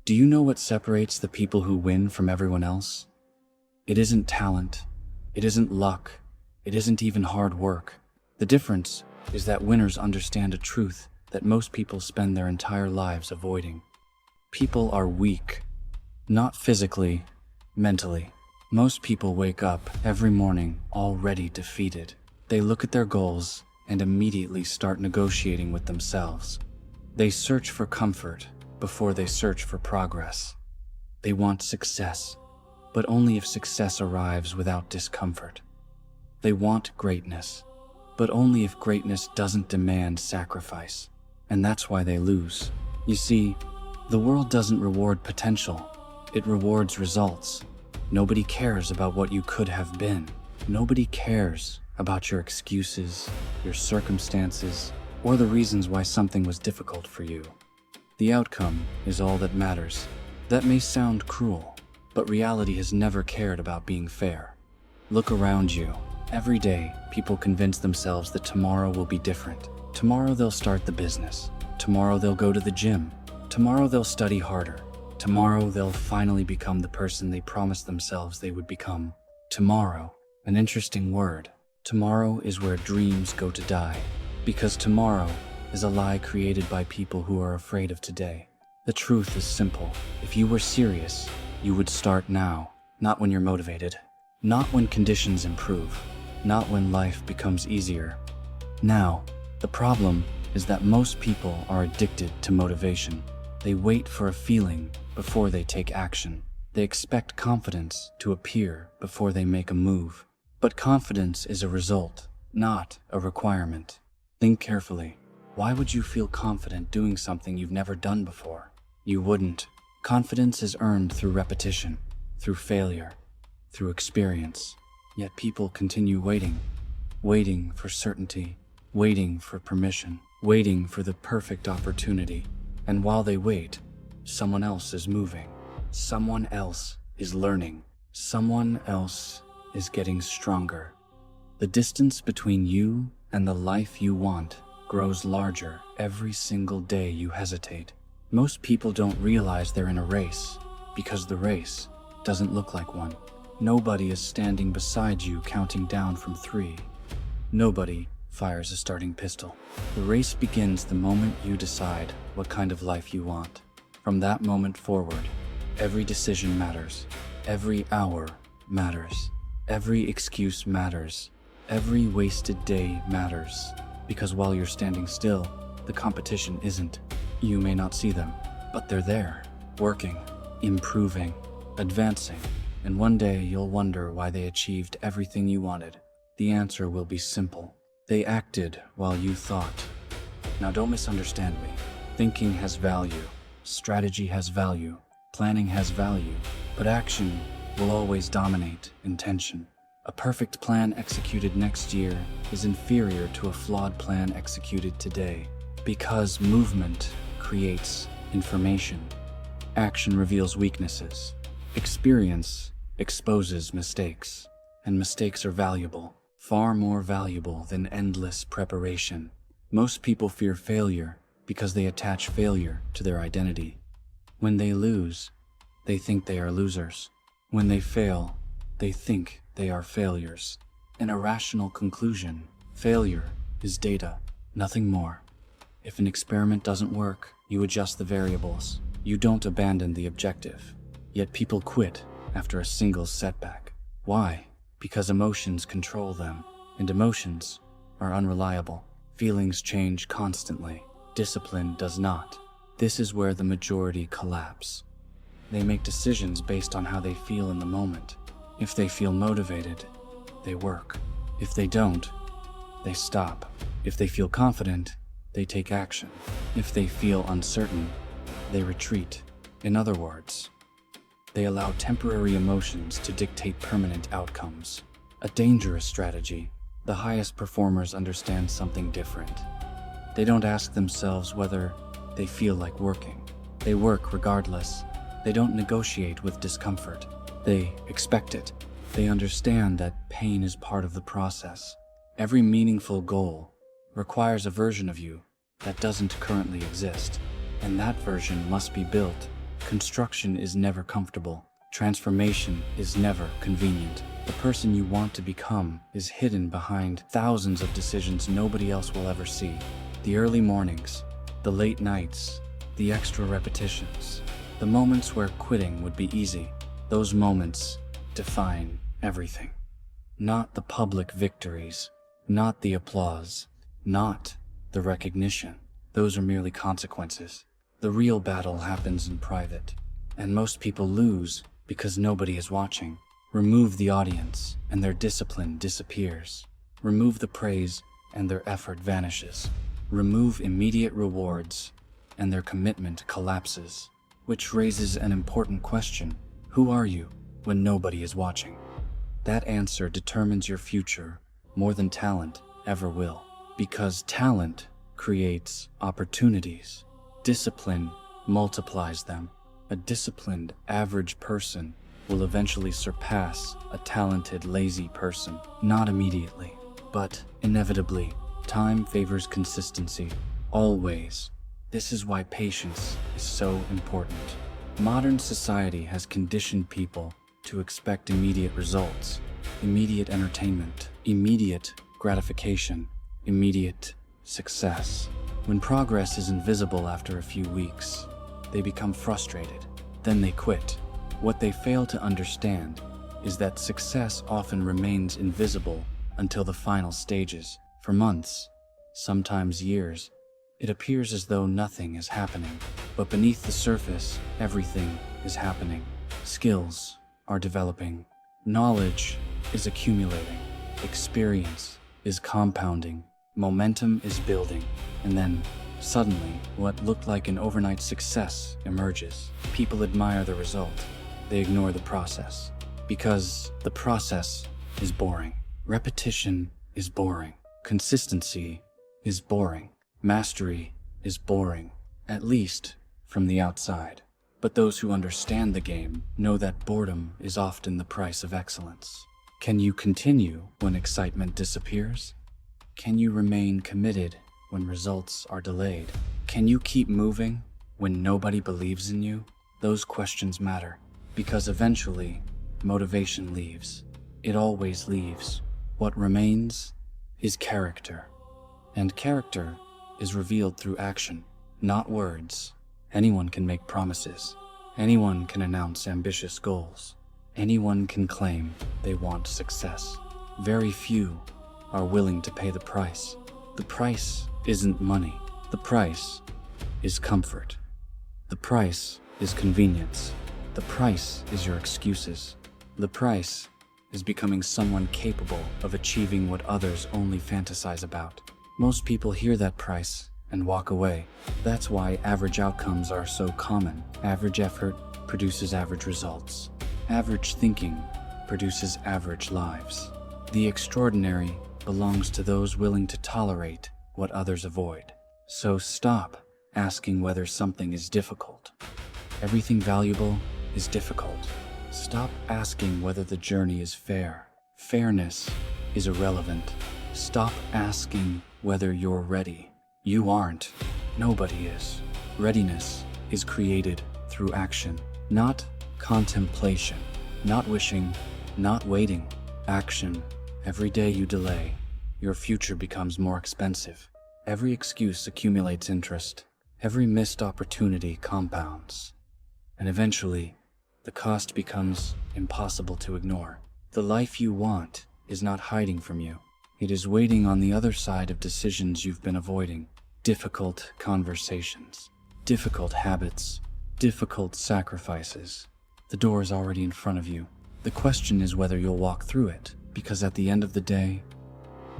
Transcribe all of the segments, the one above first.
Do you know what separates the people who win from everyone else? It isn't talent. It isn't luck. It isn't even hard work. The difference is that winners understand a truth that most people spend their entire lives avoiding. People are weak, not physically, mentally. Most people wake up every morning already defeated. They look at their goals and immediately start negotiating with themselves. They search for comfort before they search for progress. They want success, but only if success arrives without discomfort. They want greatness, but only if greatness doesn't demand sacrifice. And that's why they lose. You see, the world doesn't reward potential, it rewards results. Nobody cares about what you could have been. Nobody cares about your excuses, your circumstances, or the reasons why something was difficult for you. The outcome is all that matters. That may sound cruel, but reality has never cared about being fair. Look around you. Every day, people convince themselves that tomorrow will be different. Tomorrow they'll start the business. Tomorrow they'll go to the gym. Tomorrow they'll study harder. Tomorrow they'll finally become the person they promised themselves they would become. Tomorrow, an interesting word. Tomorrow is where dreams go to die. Because tomorrow is a lie created by people who are afraid of today. The truth is simple. If you were serious, you would start now. Not when you're motivated. Not when conditions improve. Not when life becomes easier. Now, the problem is that most people are addicted to motivation. They wait for a feeling before they take action. They expect confidence to appear before they make a move. But confidence is a result, not a requirement. Think carefully. Why would you feel confident doing something you've never done before? You wouldn't. Confidence is earned through repetition, through failure, through experience. Yet people continue waiting. Waiting for certainty, waiting for permission, waiting for the perfect opportunity. And while they wait, someone else is moving. Someone else is learning. Someone else is getting stronger. The distance between you and the life you want grows larger every single day you hesitate. Most people don't realize they're in a race because the race doesn't look like one. Nobody is standing beside you counting down from 3. Nobody fires a starting pistol. The race begins the moment you decide what kind of life you want. From that moment forward, every decision matters. Every hour matters. Every excuse matters. Every wasted day matters. Because while you're standing still, the competition isn't. You may not see them, but they're there, working, improving, advancing. And one day you'll wonder why they achieved everything you wanted. The answer will be simple. They acted while you thought. Now don't misunderstand me. Thinking has value. Strategy has value. Planning has value. But action will always dominate intention. A perfect plan executed next year is inferior to a flawed plan executed today. Because movement creates information. Action reveals weaknesses. Experience exposes mistakes. And mistakes are valuable. Far more valuable than endless preparation. Most people fear failure because they attach failure to their identity. When they lose, they think they are losers. When they fail, they think they are failures. An irrational conclusion. Failure is data, nothing more. If an experiment doesn't work, you adjust the variables. You don't abandon the objective. Yet people quit after a single setback. Why? Because emotions control them, and emotions are unreliable. Feelings change constantly. Discipline does not. This is where the majority collapse. They make decisions based on how they feel in the moment. If they feel motivated, they work. If they don't, they stop. If they feel confident, they take action. If they feel uncertain, they retreat. In other words, they allow temporary emotions to dictate permanent outcomes. A dangerous strategy. The highest performers understand something different. They don't ask themselves whether they feel like working. They work regardless. They don't negotiate with discomfort. They expect it. They understand that pain is part of the process. Every meaningful goal requires a version of you that doesn't currently exist, and that version must be built Construction is never comfortable. Transformation is never convenient. The person you want to become is hidden behind thousands of decisions nobody else will ever see. The early mornings, the late nights, the extra repetitions, the moments where quitting would be easy. Those moments define everything. Not the public victories, not the applause, not the recognition. Those are merely consequences. The real battle happens in private, and most people lose because nobody is watching. Remove the audience, and their discipline disappears. Remove the praise, and their effort vanishes. Remove immediate rewards, and their commitment collapses. Which raises an important question. Who are you when nobody is watching? That answer determines your future more than talent ever will. Because talent creates opportunities. Discipline multiplies them. A disciplined, average person will eventually surpass a talented, lazy person. Not immediately, but inevitably. Time favors consistency, always. This is why patience is so important. Modern society has conditioned people to expect immediate results, immediate entertainment, immediate gratification, immediate success. When progress is invisible after a few weeks, they become frustrated. Then they quit. What they fail to understand is that success often remains invisible until the final stages. For months, sometimes years, it appears as though nothing is happening. But beneath the surface, everything is happening. Skills are developing. Knowledge is accumulating. Experience is compounding. Momentum is building. And then, suddenly, what looked like an overnight success emerges. People admire the result. They ignore the process. Because the process is boring. Repetition is boring. Consistency is boring. Mastery is boring, at least from the outside. But those who understand the game know that boredom is often the price of excellence. Can you continue when excitement disappears? Can you remain committed when results are delayed? Can you keep moving when nobody believes in you? Those questions matter, because eventually, motivation leaves. It always leaves. What remains is character. And character is revealed through action, not words. Anyone can make promises. Anyone can announce ambitious goals. Anyone can claim they want success. Very few are willing to pay the price. The price isn't money. The price is comfort. The price is convenience. The price is your excuses. The price is becoming someone capable of achieving what others only fantasize about. Most people hear that price and walk away. That's why average outcomes are so common. Average effort produces average results. Average thinking produces average lives. The extraordinary belongs to those willing to tolerate what others avoid. So stop asking whether something is difficult. Everything valuable is difficult. Stop asking whether the journey is fair. Fairness is irrelevant. Stop asking whether you're ready. You aren't. Nobody is. Readiness is created through action, not contemplation, not wishing, not waiting. Action. Every day you delay, your future becomes more expensive. Every excuse accumulates interest. Every missed opportunity compounds. And eventually, the cost becomes impossible to ignore. The life you want is not hiding from you. It is waiting on the other side of decisions you've been avoiding. Difficult conversations, difficult habits, difficult sacrifices. The door is already in front of you. The question is whether you'll walk through it, because at the end of the day,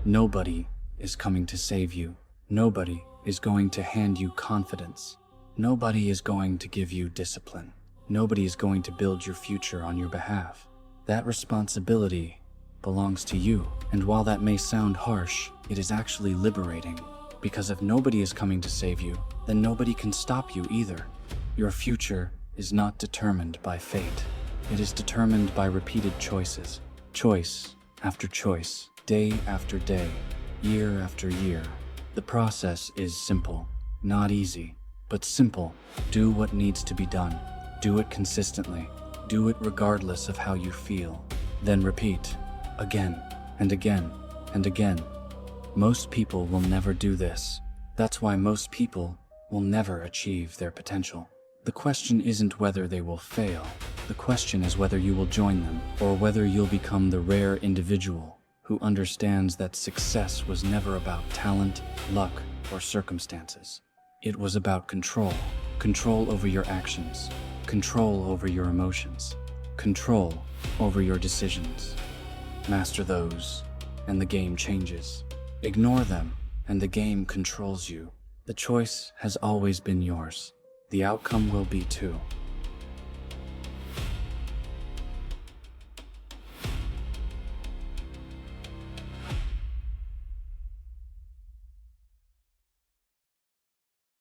nobody is coming to save you. Nobody is going to hand you confidence. Nobody is going to give you discipline. Nobody is going to build your future on your behalf. That responsibility belongs to you. And while that may sound harsh, it is actually liberating. Because if nobody is coming to save you, then nobody can stop you either. Your future is not determined by fate. It is determined by repeated choices. Choice after choice, day after day, year after year. The process is simple, not easy, but simple. Do what needs to be done. Do it consistently. Do it regardless of how you feel. Then repeat, again and again and again. Most people will never do this. That's why most people will never achieve their potential. The question isn't whether they will fail. The question is whether you will join them, or whether you'll become the rare individual who understands that success was never about talent, luck, or circumstances. It was about control. Control over your actions. Control over your emotions. Control over your decisions. Master those, and the game changes. Ignore them, and the game controls you. The choice has always been yours. The outcome will be too.